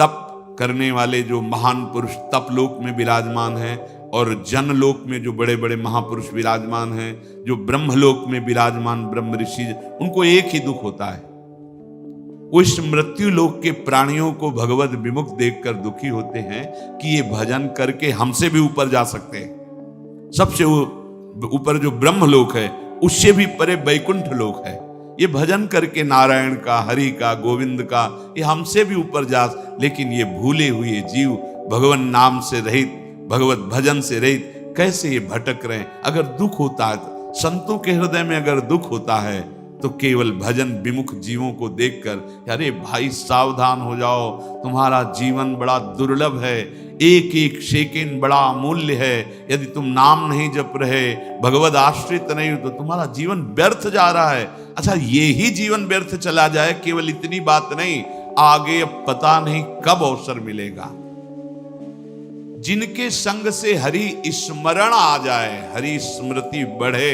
तप करने वाले जो महान पुरुष तप लोक में विराजमान हैं, और जनलोक में जो बड़े बड़े महापुरुष विराजमान हैं, जो ब्रह्मलोक में विराजमान ब्रह्म ऋषि, उनको एक ही दुख होता है। वो इस मृत्यु लोक के प्राणियों को भगवत विमुख देखकर दुखी होते हैं कि ये भजन करके हमसे भी ऊपर जा सकते हैं। सबसे ऊपर जो ब्रह्मलोक है, उससे भी परे वैकुंठ लोक है। ये भजन करके नारायण का, हरि का, गोविंद का, ये हमसे भी ऊपर जा, लेकिन ये भूले हुए जीव भगवान नाम से रहित, भगवत भजन से रहित कैसे ये भटक रहे हैं। अगर दुख होता है, संतों के हृदय में अगर दुख होता है, तो केवल भजन विमुख जीवों को देखकर, अरे भाई सावधान हो जाओ, तुम्हारा जीवन बड़ा दुर्लभ है, एक एक सेकंड बड़ा अमूल्य है। यदि तुम नाम नहीं जप रहे, भगवत आश्रित नहीं हो, तो तुम्हारा जीवन व्यर्थ जा रहा है। अच्छा, ये ही जीवन व्यर्थ चला जाए, केवल इतनी बात नहीं, आगे अब पता नहीं कब अवसर मिलेगा। जिनके संग से हरि स्मरण आ जाए, हरि स्मृति बढ़े,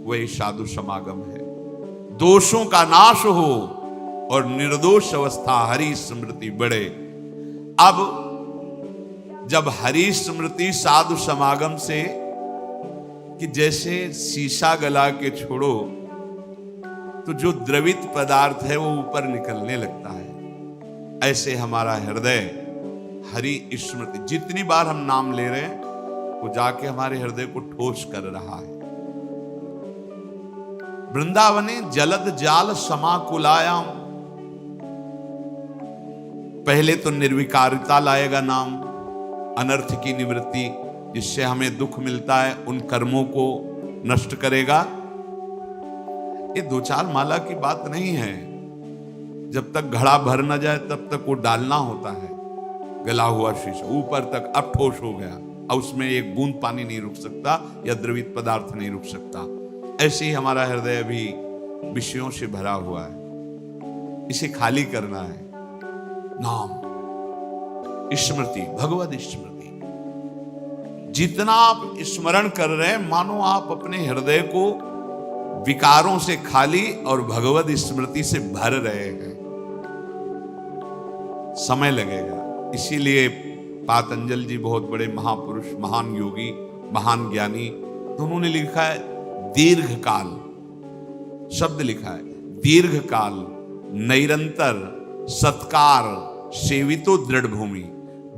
वही साधु समागम है। दोषों का नाश हो और निर्दोष अवस्था हरि स्मृति बढ़े। अब जब हरि स्मृति साधु समागम से, कि जैसे शीशा गला के छोड़ो तो जो द्रवित पदार्थ है वो ऊपर निकलने लगता है, ऐसे हमारा हृदय हरि स्मृति, जितनी बार हम नाम ले रहे हैं वो जाके हमारे हृदय को ठोस कर रहा है। वृंदावने जलद जाल समाकुलायाम, पहले तो निर्विकारिता लाएगा नाम, अनर्थ की निवृत्ति, जिससे हमें दुख मिलता है उन कर्मों को नष्ट करेगा। ये दो चार माला की बात नहीं है। जब तक घड़ा भर न जाए तब तक वो डालना होता है। गला हुआ शीशा ऊपर तक अब ठोस हो गया, अब उसमें एक बूंद पानी नहीं रुक सकता या द्रवित पदार्थ नहीं रुक सकता। ऐसे ही हमारा हृदय अभी विषयों से भरा हुआ है, इसे खाली करना है। नाम स्मृति, भगवत स्मृति, जितना आप स्मरण कर रहे हैं, मानो आप अपने हृदय को विकारों से खाली और भगवत स्मृति से भर रहे हैं। समय लगेगा। इसीलिए पातंजल जी बहुत बड़े महापुरुष, महान योगी, महान ज्ञानी, तो उन्होंने लिखा है दीर्घ काल, शब्द लिखा है दीर्घ काल, निरंतर सत्कार सेवितो दृढ़ भूमि,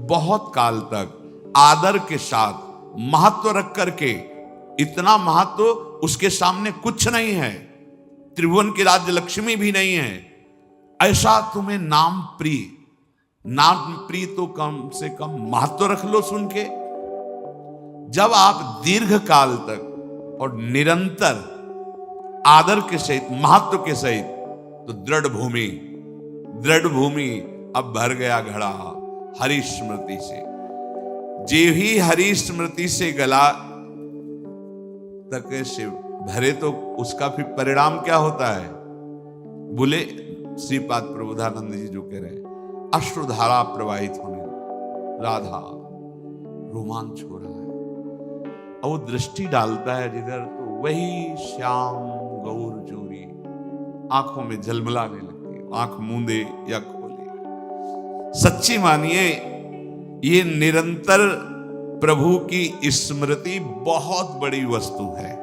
बहुत काल तक आदर के साथ महत्व रख करके, इतना महत्व उसके सामने कुछ नहीं है, त्रिभुवन की राज्य लक्ष्मी भी नहीं है, ऐसा तुम्हें नाम प्रिय, नाम प्रिय तो कम से कम महत्व रख लो सुन के। जब आप दीर्घ काल तक और निरंतर आदर के सहित, महत्व के सहित, तो दृढ़ भूमि, दृढ़ भूमि अब भर गया घड़ा हरि स्मृति से। जे ही हरि स्मृति से गला तक से भरे, तो उसका फिर परिणाम क्या होता है? बोले श्रीपाद प्रबोधानंद जी जो कह रहे हैं, अश्रुधारा प्रवाहित होने, राधा रोमांच हो रहा है, और वो दृष्टि डालता है जिधर, तो वही श्याम गौर जोरी आंखों में झलमलाने लगती है, आंख मूंदे या खोले। सच्ची मानिए, ये निरंतर प्रभु की स्मृति बहुत बड़ी वस्तु है।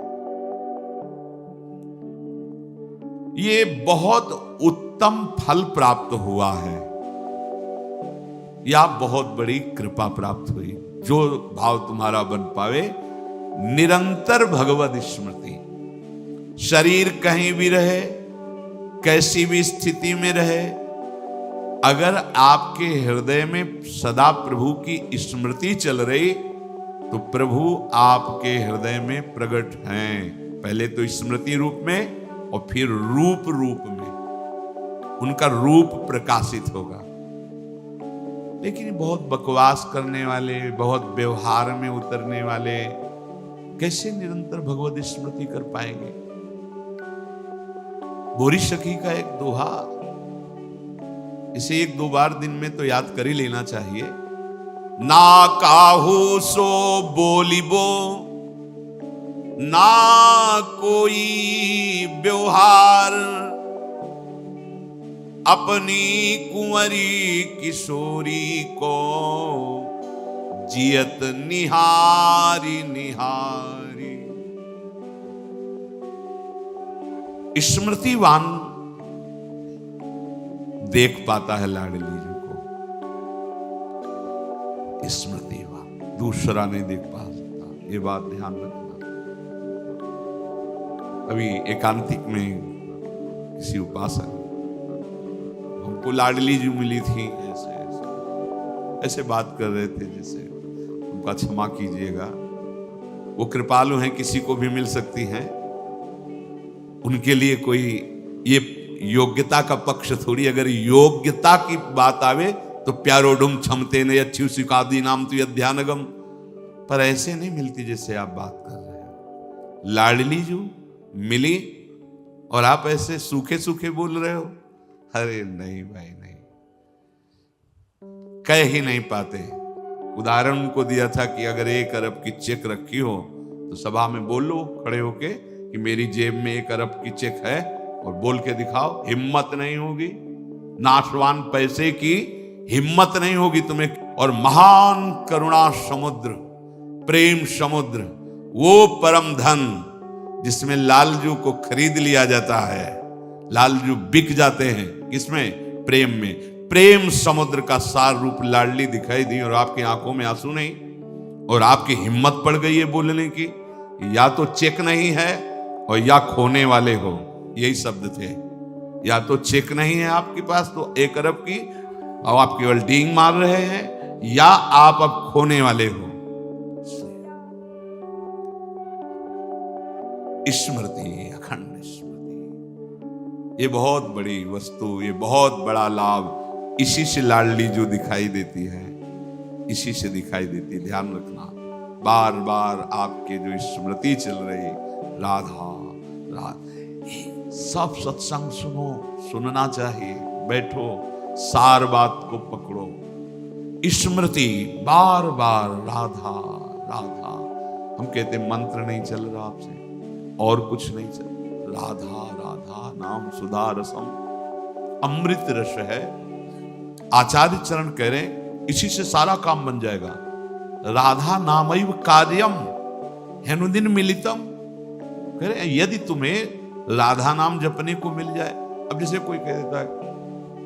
ये बहुत उत्तम फल प्राप्त हुआ है, या बहुत बड़ी कृपा प्राप्त हुई। जो भाव तुम्हारा बन पावे, निरंतर भगवत स्मृति, शरीर कहीं भी रहे, कैसी भी स्थिति में रहे, अगर आपके हृदय में सदा प्रभु की स्मृति चल रही, तो प्रभु आपके हृदय में प्रकट हैं। पहले तो स्मृति रूप में और फिर रूप रूप में उनका रूप प्रकाशित होगा। लेकिन बहुत बकवास करने वाले, बहुत व्यवहार में उतरने वाले कैसे निरंतर भगवत स्मृति कर पाएंगे? बोरी सखी का एक दोहा, इसे एक दो बार दिन में तो याद कर ही लेना चाहिए। ना काहू सो बोलिबो, ना कोई व्यवहार, अपनी कुंवरी किशोरी को जियत निहारी निहारी। स्मृतिवान देख पाता है लाडली जी को, स्मृतिवान दूसरा नहीं देख पा सकता। ये बात ध्यान रखना। अभी एकांतिक में किसी उपासक हमको लाडली जी मिली थी, ऐसे ऐसे ऐसे बात कर रहे थे जैसे, उनका क्षमा कीजिएगा, वो कृपालु हैं, किसी को भी मिल सकती हैं। उनके लिए कोई ये योग्यता का पक्ष थोड़ी, अगर योग्यता की बात आवे तो प्यारोडुम क्षमते ने अच्छी सिकादी नाम तो ध्यानगम, पर ऐसे नहीं मिलती जैसे आप बात कर रहे हो। लाडली जी मिली और आप ऐसे सूखे सूखे बोल रहे हो। अरे नहीं भाई नहीं, कह ही नहीं पाते। उदाहरण उनको दिया था कि अगर 1 अरब की चेक रखी हो तो सभा में बोलो खड़े होके कि मेरी जेब में 1 अरब की चेक है, और बोल के दिखाओ। हिम्मत नहीं होगी, नाशवान पैसे की हिम्मत नहीं होगी तुम्हें। और महान करुणा समुद्र, प्रेम समुद्र, वो परम धन जिसमें लालजू को खरीद लिया जाता है, लालजू बिक जाते हैं, किसमें? प्रेम में। प्रेम समुद्र का सार रूप लाडली दिखाई दी और आपकी आंखों में आंसू नहीं, और आपकी हिम्मत पड़ गई है बोलने की। या तो चेक नहीं है और या खोने वाले हो, यही शब्द थे। या तो चेक नहीं है आपके पास तो 1 अरब की, और आप केवल डींग मार रहे हैं, या आप अब खोने वाले हो। स्मृति, अखंड स्मृति, ये बहुत बड़ी वस्तु, ये बहुत बड़ा लाभ। इसी से लाडली जो दिखाई देती है, इसी से दिखाई देती है। ध्यान रखना, बार बार आपके जो स्मृति चल रही, राधा राधा, सब सत्संग सुनो, सुनना चाहिए। बैठो, सार बात को पकड़ो। स्मृति बार बार राधा राधा। हम कहते मंत्र नहीं चल रहा आपसे, और कुछ नहीं चल, राधा राधा नाम सुधा रसम, अमृत रस है। आचार्य चरण कह रहे इसी से सारा काम बन जाएगा। राधा नामैव कार्यम हेनुदिन मिलितम। कह रहे यदि तुम्हें राधा नाम जपने को मिल जाए। अब जैसे कोई कह देता है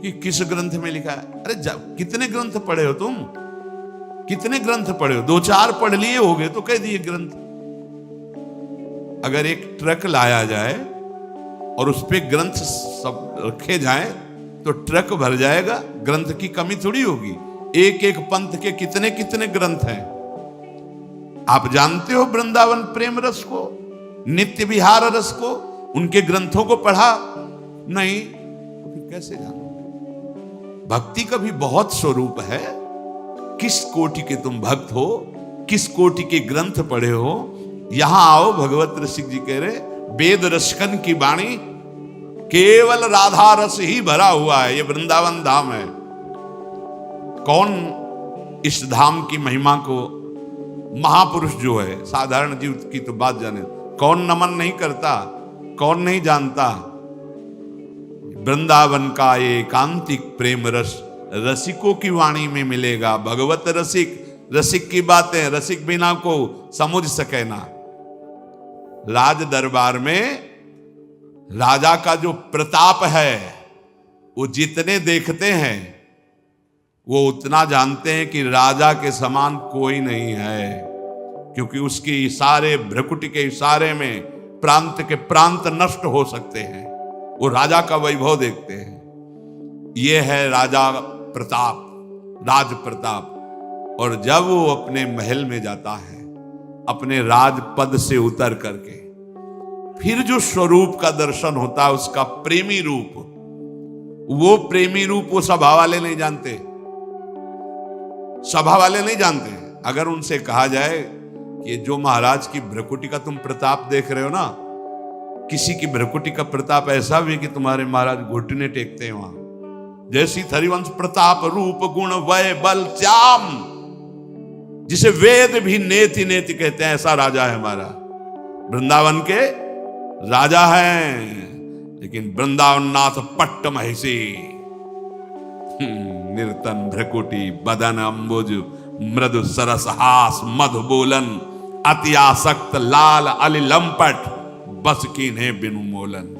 कि किस ग्रंथ में लिखा है, अरे कितने ग्रंथ पढ़े हो तुम, कितने ग्रंथ पढ़े हो? 2-4 पढ़ लिए होगे तो कह दिए ग्रंथ। अगर एक ट्रक लाया जाए और उस पे ग्रंथ सब रखे जाएं तो ट्रक भर जाएगा, ग्रंथ की कमी थोड़ी होगी। एक एक पंथ के कितने कितने ग्रंथ हैं। आप जानते हो वृंदावन प्रेम रस को, नित्य विहार रस को, उनके ग्रंथों को पढ़ा नहीं तो फिर कैसे जानोगे? भक्ति का भी बहुत स्वरूप है। किस कोटि के तुम भक्त हो, किस कोटि के ग्रंथ पढ़े हो। यहां आओ, भगवत रसिक जी कह रहे वेद रसकन की वाणी, केवल राधा रस ही भरा हुआ है। ये वृंदावन धाम है। कौन इस धाम की महिमा को, महापुरुष जो है, साधारण जीव की तो बात जाने, कौन नमन नहीं करता, कौन नहीं जानता? वृंदावन का ये एकांतिक प्रेम रस रसिकों की वाणी में मिलेगा। भगवत रसिक, रसिक की बातें रसिक बिना को समझ सके ना। राज दरबार में राजा का जो प्रताप है, वो जितने देखते हैं वो उतना जानते हैं कि राजा के समान कोई नहीं है, क्योंकि उसके इशारे, भ्रकुटी के इशारे में प्रांत के प्रांत नष्ट हो सकते हैं। वो राजा का वैभव देखते हैं। ये है राजा प्रताप, राज प्रताप। और जब वो अपने महल में जाता है, अपने राज पद से उतर करके, फिर जो स्वरूप का दर्शन होता है, उसका प्रेमी रूप, वो प्रेमी रूप वो सभा वाले नहीं जानते। सभा वाले नहीं जानते। अगर उनसे कहा जाए कि जो महाराज की भ्रकुटी का तुम प्रताप देख रहे हो ना, किसी की भ्रकुटी का प्रताप ऐसा भी कि तुम्हारे महाराज घुटने टेकते हैं वहां। जैसी हरिवंश प्रताप रूप गुण वय बल श्याम, जिसे वेद भी नेति नेति कहते हैं, ऐसा राजा है हमारा। वृंदावन के राजा हैं, लेकिन वृंदावन नाथ पट्ट महिषी, निर्तन भ्रकुटी बदन अम्बुज मृदु सरसहास मधु बोलन अति आसक्त लाल अली लंपट बस कीन्हे बिनु मोलन।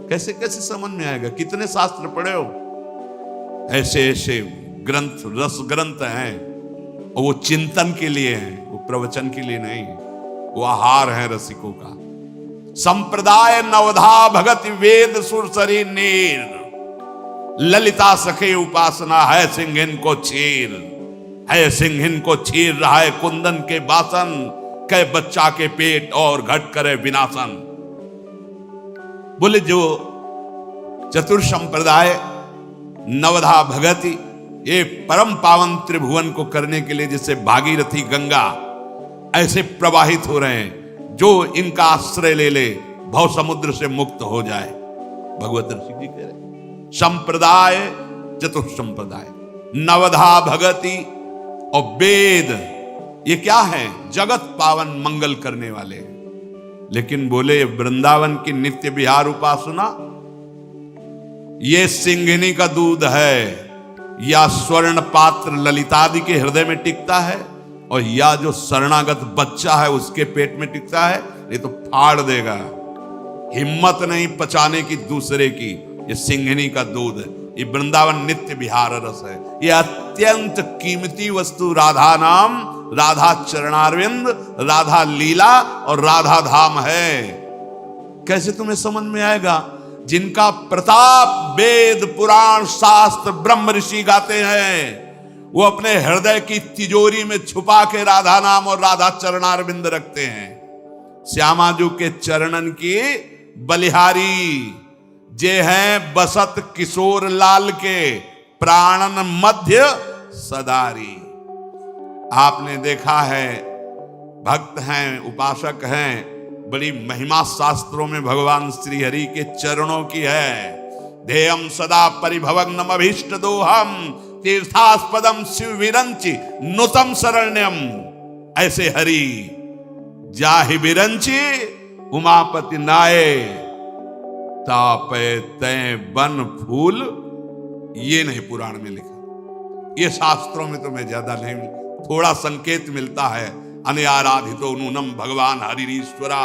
कैसे कैसे समझ में आएगा? कितने शास्त्र पढ़े हो? ऐसे ऐसे ग्रंथ, रस ग्रंथ हैं, और वो चिंतन के लिए हैं, वो प्रवचन के लिए नहीं, वो आहार है रसिकों का। संप्रदाय नवधा भगति वेद सुरसरी नीर ललिता सखे उपासना है सिंहिन को चीर, है सिंहिन को चीर रहा है कुंदन के बासन, कै बच्चा के पेट और घट करे विनाशन। बोले जो चतुर संप्रदाय नवधा भगति ये परम पावन त्रिभुवन को करने के लिए जैसे भागीरथी गंगा ऐसे प्रवाहित हो रहे हैं, जो इनका आश्रय ले ले भव समुद्र से मुक्त हो जाए। भगवत ऋषि जी कह रहे संप्रदाय चतुर संप्रदाय नवधा भगति और वेद ये क्या है? जगत पावन मंगल करने वाले हैं। लेकिन बोले वृंदावन की नित्य विहार उपासना ये सिंहिनी का दूध है, या स्वर्ण पात्र ललितादि के हृदय में टिकता है, और या जो शरणागत बच्चा है उसके पेट में टिकता है, ये तो फाड़ देगा। हिम्मत नहीं पचाने की दूसरे की। ये सिंहिनी का दूध है, ये वृंदावन नित्य विहार रस है। ये अत्यंत कीमती वस्तु राधा नाम, राधा चरणारविंद, राधा लीला और राधा धाम है। कैसे तुम्हें समझ में आएगा? जिनका प्रताप वेद पुराण शास्त्र ब्रह्म ऋषि गाते हैं, वो अपने हृदय की तिजोरी में छुपा के राधा नाम और राधा चरणारविंद रखते हैं। श्यामाजू के चरणन की बलिहारी जे हैं बसत किशोर लाल के प्राणन मध्य सदारी। आपने देखा है, भक्त हैं, उपासक हैं, बड़ी महिमा शास्त्रों में भगवान श्री हरि के चरणों की है। ध्येयम सदा परिभवग्नम अभीष्ट दोहम तीर्थास्पदम शिव विरंचि नुतम शरण्यम। ऐसे हरि जाहि विरंचि उमापति नाये तापे तय बन फूल। ये नहीं पुराण में लिखा, ये शास्त्रों में तो मैं ज्यादा नहीं, थोड़ा संकेत मिलता है। अनआराधितो नूनम भगवान हरिरीश्वरा,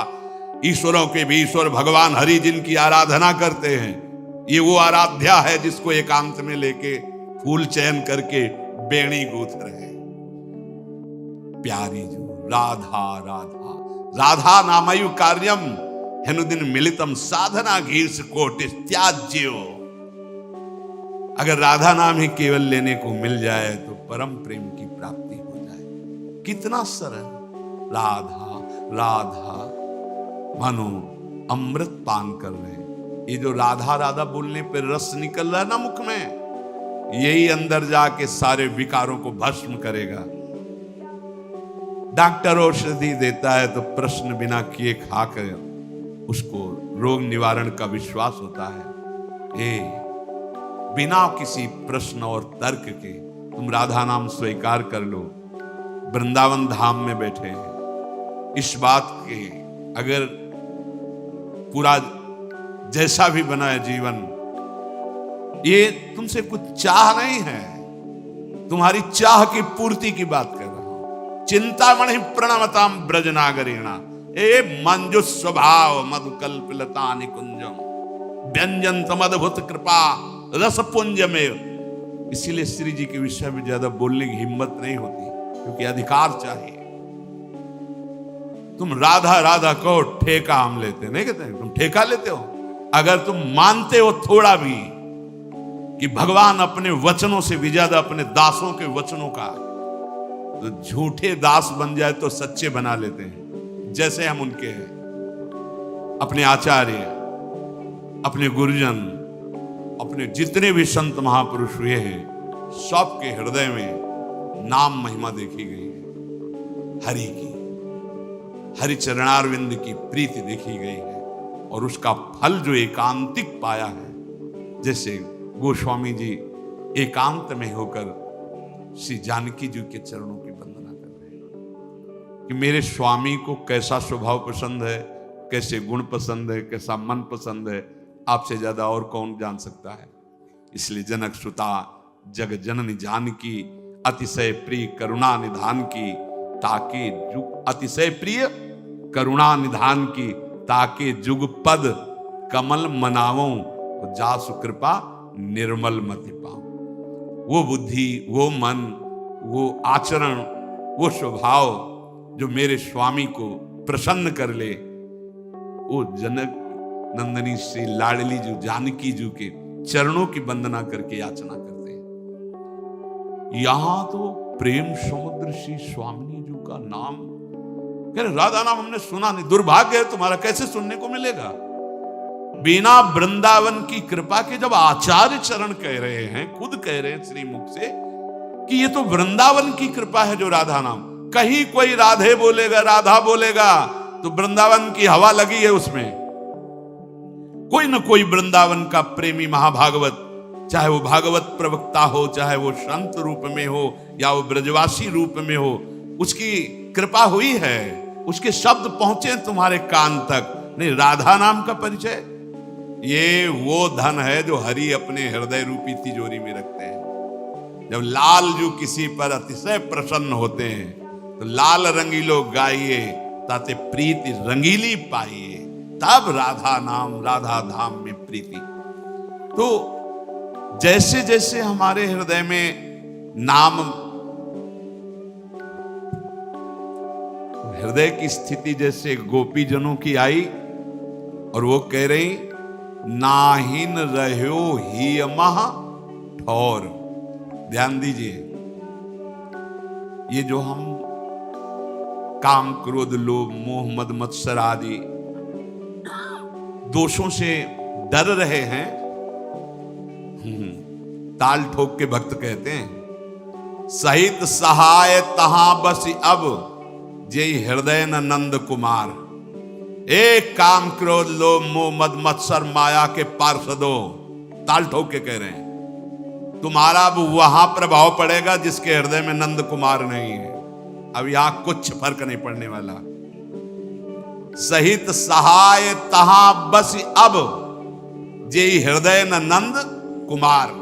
ईश्वरों के भी ईश्वर भगवान हरि जिनकी आराधना करते हैं, ये वो आराध्या है जिसको एकांत में लेके फूल चयन करके बेणी गूंथ रहे। प्यारी जो राधा राधा राधा नामयु कार्यम हेनुदिन मिलितम साधना घीर्ष कोटि त्याज्यो। अगर राधा नाम ही केवल लेने को मिल जाए तो परम प्रेम की प्राप्ति हो जाए। कितना सरल, राधा राधा मानो अमृत पान कर रहे हैं। ये जो राधा राधा बोलने पर रस निकल रहा है ना मुख में, यही अंदर जाके सारे विकारों को भस्म करेगा। डॉक्टर औषधि देता है तो प्रश्न बिना किए खाकर उसको रोग निवारण का विश्वास होता है। बिना किसी प्रश्न और तर्क के तुम राधा नाम स्वीकार कर लो। वृंदावन धाम में बैठे हैं, इस बात के अगर पूरा जैसा भी बना है जीवन, ये तुमसे कुछ चाह नहीं है, तुम्हारी चाह की पूर्ति की बात कर रहा हूं। चिंतामणि प्रणमताम ब्रजनागरीणा ए मंजु स्वभाव मधुकल्पलता निकुंजम व्यंजन समद्भुत कृपा रस पुंज में। इसीलिए श्री जी के विषय में ज्यादा बोलने की हिम्मत नहीं होती, क्योंकि अधिकार चाहिए। तुम राधा राधा कहो, ठेका हम लेते नहीं कहते, तुम ठेका लेते हो। अगर तुम मानते हो थोड़ा भी कि भगवान अपने वचनों से भी ज्यादा अपने दासों के वचनों का, तो झूठे दास बन जाए तो सच्चे बना लेते हैं। जैसे हम उनके हैं, अपने आचार्य, अपने गुरुजन, अपने जितने भी संत महापुरुष हुए हैं, सबके हृदय में नाम महिमा देखी गई है। हरि की, हरि चरणारविंद की प्रीति देखी गई है, और उसका फल जो एकांतिक पाया है। जैसे गोस्वामी जी एकांत में होकर श्री जानकी जी के चरणों की वंदना कर रहे हैं कि मेरे स्वामी को कैसा स्वभाव पसंद है, कैसे गुण पसंद है, कैसा मन पसंद है, आपसे ज्यादा और कौन जान सकता है। इसलिए जनक सुता जग जननी जानकी, अतिशय प्रिय करुणा निधान की, ताके जुग अतिशय प्रिय करुणा निधान की, ताके जुग पद कमल मनावों, जासु कृपा निर्मल मति पाऊं। वो बुद्धि, वो मन, वो आचरण, वो स्वभाव जो मेरे स्वामी को प्रसन्न कर ले, वो जनक नंदनी श्री लाडली जी जानकी जी के चरणों की वंदना करके याचना करते हैं। यहां तो प्रेम समुद्र श्री स्वामिनी जी का नाम, कह रहे राधा नाम हमने सुना नहीं, दुर्भाग्य है तुम्हारा, कैसे सुनने को मिलेगा। बिना वृंदावन की कृपा के जब आचार्य चरण कह रहे हैं, खुद कह रहे हैं श्री मुख से कि ये तो वृंदावन की कृपा है जो राधा नाम, कहीं कोई राधे बोलेगा, राधा बोलेगा तो वृंदावन की हवा लगी है उसमें। कोई न कोई वृंदावन का प्रेमी महाभागवत, चाहे वो भागवत प्रवक्ता हो, चाहे वो संत रूप में हो या वो ब्रजवासी रूप में हो, उसकी कृपा हुई है, उसके शब्द पहुंचे तुम्हारे कान तक। नहीं, राधा नाम का परिचय ये वो धन है जो हरि अपने हृदय रूपी तिजोरी में रखते हैं। जब लाल जो किसी पर अतिशय प्रसन्न होते हैं तो लाल रंगीलो गाइए ताते प्रीति रंगीली पाइए, तब राधा नाम राधा धाम में प्रीति। तो जैसे जैसे हमारे हृदय में नाम, हृदय की स्थिति जैसे गोपी जनों की आई और वो कह रही नाहिन रह्यो ही महा ठौर। ध्यान दीजिए, ये जो हम काम क्रोध लोभ मोह मद मत्सर आदि दोषों से डर रहे हैं, ताल ठोक के भक्त कहते हैं सहित सहाय तहां बस अब जय हृदय न नंद कुमार। एक काम क्रोध लोभ मोह मद मत्सर माया के पार्षदों, ताल ठोक के कह रहे हैं तुम्हारा अब वहां प्रभाव पड़ेगा जिसके हृदय में नंद कुमार नहीं है। अब यहां कुछ फर्क नहीं पड़ने वाला। सहित सहाय तहां बस अब जे हृदय न नंद कुमार।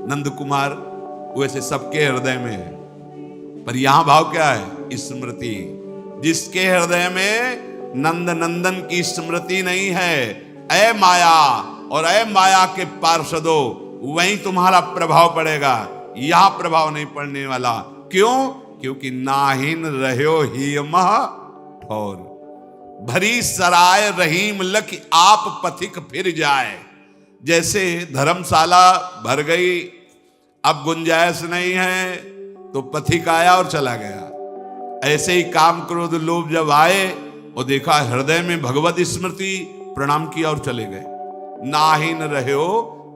नंद कुमार वैसे सबके हृदय में है, पर यहां भाव क्या है? स्मृति। जिसके हृदय में नंद नंदन की स्मृति नहीं है, ऐ माया और ऐ माया के पार्षदों, वहीं तुम्हारा प्रभाव पड़ेगा, यहां प्रभाव नहीं पड़ने वाला। क्यों? क्योंकि नाहिन रह्यो ही मह ठौर। भरी सराय रहीम लख आप पथिक फिर जाए। जैसे धर्मशाला भर गई, अब गुंजाइश नहीं है तो पथिक आया और चला गया। ऐसे ही काम क्रोध लोभ जब आए और देखा हृदय में भगवत स्मृति, प्रणाम किया और चले गए। नाहिन रह्यो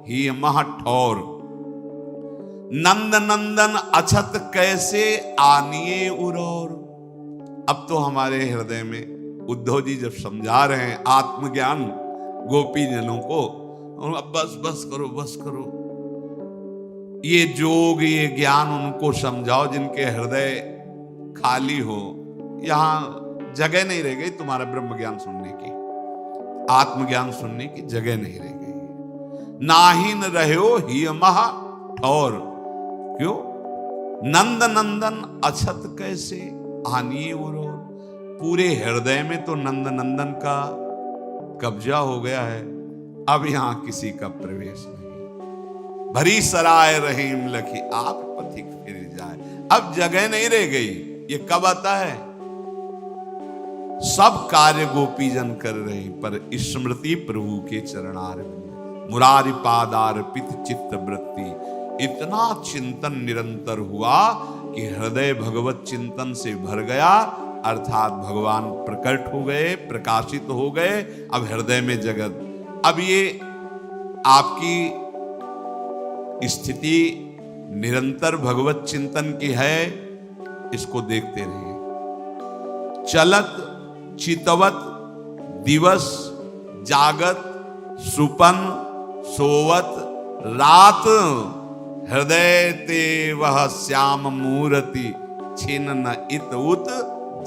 ही मह ठौर। नंद नंदन अछत कैसे आनिए उरौर। अब तो हमारे हृदय में उद्धव जी जब समझा रहे हैं आत्मज्ञान गोपी जनों को, अब बस बस करो, बस करो, ये जोग ये ज्ञान उनको समझाओ जिनके हृदय खाली हो। यहां जगह नहीं रह गई तुम्हारा ब्रह्म ज्ञान सुनने की, आत्मज्ञान सुनने की जगह नहीं रह गई। नाहिन रह्यो ही महा ठौर। क्यों? नंद नंदन अछत कैसे आनिए उरो। पूरे हृदय में तो नंद नंदन का कब्जा हो गया है, अब यहां किसी का प्रवेश नहीं। भरी सराय रहीम लखी आप पथिक फिर जाए। अब जगह नहीं रह गई। ये कब आता है? सब कार्य गोपी जन कर रहे, पर स्मृति प्रभु के चरणार मुरारी पादार्पित चित्त वृत्ति। इतना चिंतन निरंतर हुआ कि हृदय भगवत चिंतन से भर गया, अर्थात भगवान प्रकट हो गए, प्रकाशित हो गए। अब हृदय में जगत, अब ये आपकी स्थिति निरंतर भगवत चिंतन की है, इसको देखते रहिए। चलत चितवत दिवस जागत सुपन सोवत रात। हृदय ते वह श्याम मूर्ति छिन न इत उत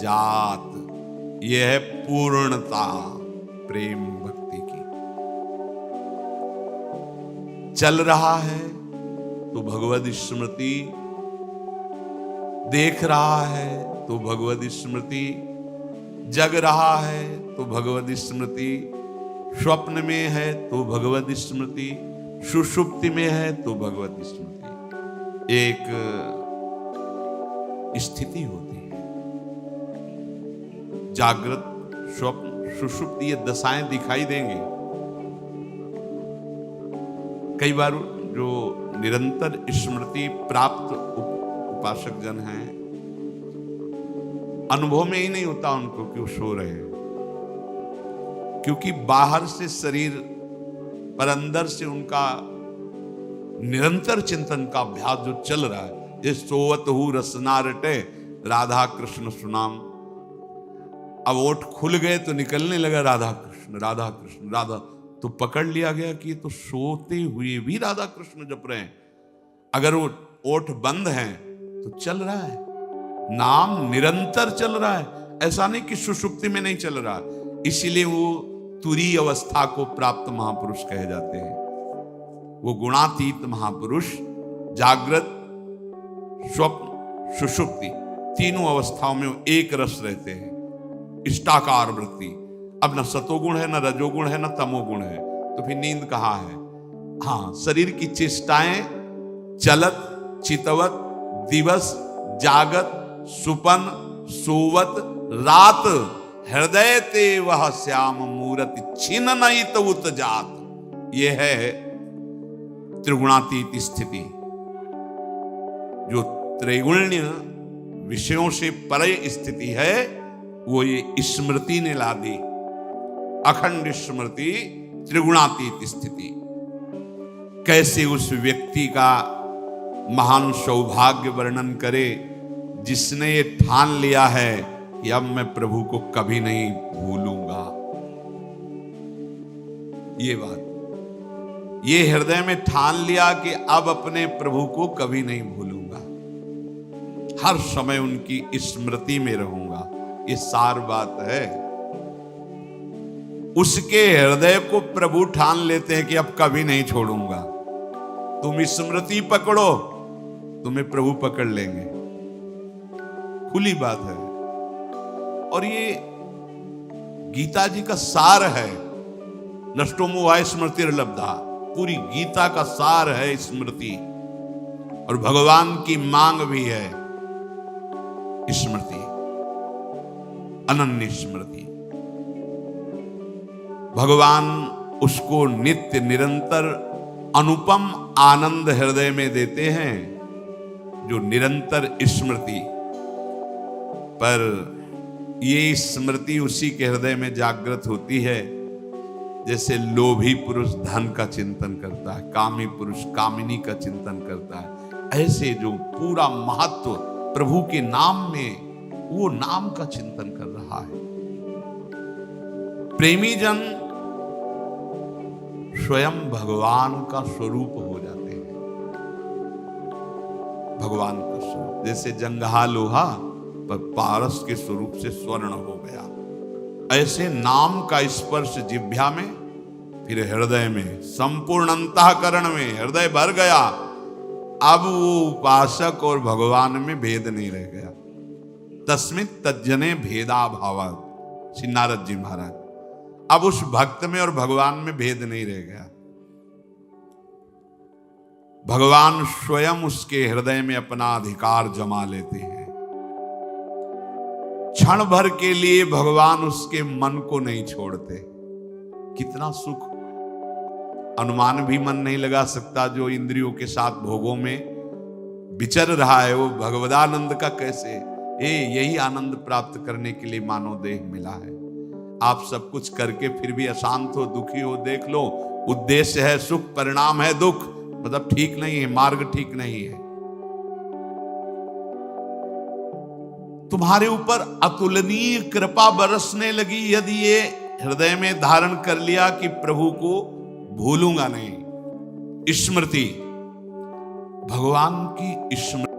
जात। यह है पूर्णता प्रेम भक्ति की। चल रहा है तो भगवद स्मृति, देख रहा है तो भगवद स्मृति, जग रहा है तो भगवद स्मृति, स्वप्न में है तो भगवद स्मृति, सुषुप्ति में है तो भगवद स्मृति। एक स्थिति होती है, जागृत, स्वप्न, सुषुप्ति, ये दशाएं दिखाई देंगे। कई बार जो निरंतर स्मृति प्राप्त उपासक जन हैं, अनुभव में ही नहीं होता उनको कि वो सो रहे हैं, क्योंकि बाहर से शरीर पर अंदर से उनका निरंतर चिंतन का अभ्यास जो चल रहा है। ये सोवत हूँ रसना रटे राधा कृष्ण सुनाम। अब ओठ खुल गए तो निकलने लगा राधा कृष्ण राधा कृष्ण राधा, तो पकड़ लिया गया कि ये तो सोते हुए भी राधा कृष्ण जप रहे हैं। अगर वो ओठ बंद हैं तो चल रहा है, नाम निरंतर चल रहा है, ऐसा नहीं कि सुषुप्ति में नहीं चल रहा। इसीलिए वो तुरीय अवस्था को प्राप्त महापुरुष कहे जाते हैं। वो गुणातीत महापुरुष जागृत, स्वप्न, सुषुप्ति तीनों अवस्थाओं में एक रस रहते हैं, इष्टाकार वृत्ति। अब न सतोगुण है, न रजोगुण है, न तमोगुण है, तो फिर नींद कहाँ है? हाँ, शरीर की चेष्टाएं चलत, चितवत, दिवस, जागत, सुपन, सोवत, रात, हृदय ते वह श्याम मूरति छिन नहीं तो उत जात। ये है त्रिगुणातीत स्थिति, जो त्रैगुण्य विषयों से परे स्थिति है, वो ये स्मृति ने ला दी। अखंड स्मृति, त्रिगुणातीत स्थिति। कैसे उस व्यक्ति का महान सौभाग्य वर्णन करे जिसने ये ठान लिया है कि अब मैं प्रभु को कभी नहीं भूलूंगा। ये बात, ये हृदय में ठान लिया कि अब अपने प्रभु को कभी नहीं भूलूंगा, हर समय उनकी स्मृति में रहूंगा। ये सार बात है। उसके हृदय को प्रभु ठान लेते हैं कि अब कभी नहीं छोड़ूंगा। तुम स्मृति पकड़ो, तुम्हें प्रभु पकड़ लेंगे, खुली बात है। और ये गीता जी का सार है। नष्टो मोहाय स्मृतिर्लब्धा, पूरी गीता का सार है स्मृति। और भगवान की मांग भी है स्मृति, अनन्य स्मृति। भगवान उसको नित्य निरंतर अनुपम आनंद हृदय में देते हैं, जो निरंतर स्मृति। पर ये स्मृति उसी के हृदय में जागृत होती है जैसे लोभी पुरुष धन का चिंतन करता है, कामी पुरुष कामिनी का चिंतन करता है। ऐसे जो पूरा महत्व प्रभु के नाम में, वो नाम का चिंतन कर रहा है। प्रेमी जन स्वयं भगवान का स्वरूप हो जाते हैं। भगवान का स्वरूप, जैसे जंगहा लोहा पर पारस के स्वरूप से स्वर्ण हो गया, ऐसे नाम का स्पर्श जिह्वा में, फिर हृदय में, संपूर्ण अंतःकरण में हृदय भर गया। अब वो उपासक और भगवान में भेद नहीं रह गया। तस्मित् तज्जने भेदा भावात्, श्री नारद जी महाराज। अब उस भक्त में और भगवान में भेद नहीं रह गया। भगवान स्वयं उसके हृदय में अपना अधिकार जमा लेते हैं। क्षण भर के लिए भगवान उसके मन को नहीं छोड़ते। कितना सुख, अनुमान भी मन नहीं लगा सकता। जो इंद्रियों के साथ भोगों में विचर रहा है, वो भगवदानंद का कैसे, यही आनंद प्राप्त करने के लिए मानव देह मिला है। आप सब कुछ करके फिर भी अशांत हो, दुखी हो, देख लो। उद्देश्य है सुख, परिणाम है दुख, मतलब ठीक नहीं है, मार्ग ठीक नहीं है। तुम्हारे ऊपर अतुलनीय कृपा बरसने लगी यदि ये हृदय में धारण कर लिया कि प्रभु को भूलूंगा नहीं। स्मृति, भगवान की स्मृति